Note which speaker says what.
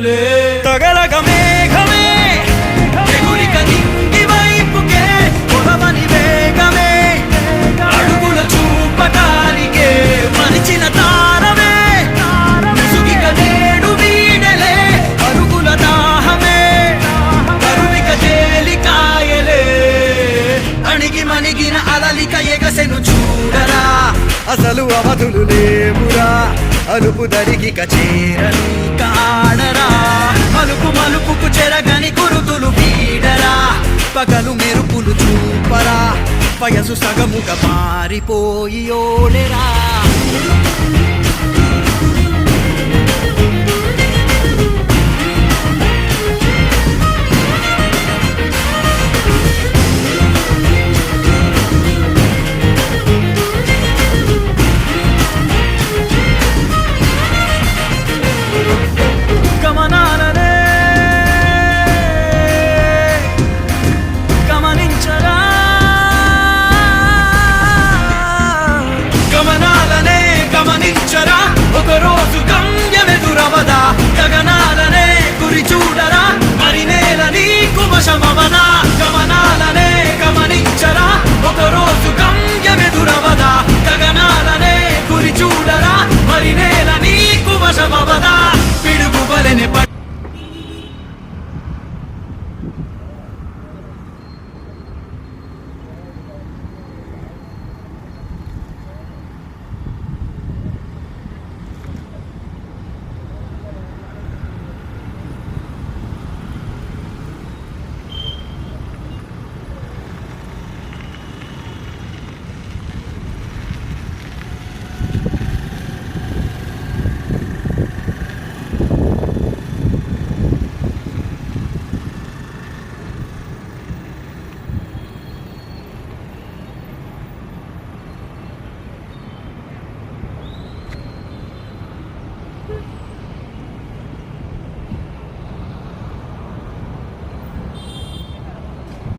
Speaker 1: కనులే
Speaker 2: తగలగ మేఘమే
Speaker 1: ఎగురిక నింగి వైపుకే పొడవని వేగమే అడుగుల చూపటానికే మరిచిన తారమే ముసుగిక నేడు వీడలే అరుగుల దాహమే కరువిక తేలికాయలే అణిగి మణిగిన అలలిక ఎగసెను చూడరా
Speaker 2: అసలు అవధులు లేవురా అలుపు దరిగిక చేరని
Speaker 1: కాడరా మలుపు మలుపుకు చెరగని గురుతులు వీడరా పగలు మెరుపులు చూపరా వయసు సగముగా మారిపోయి ఓడెరా గమనాల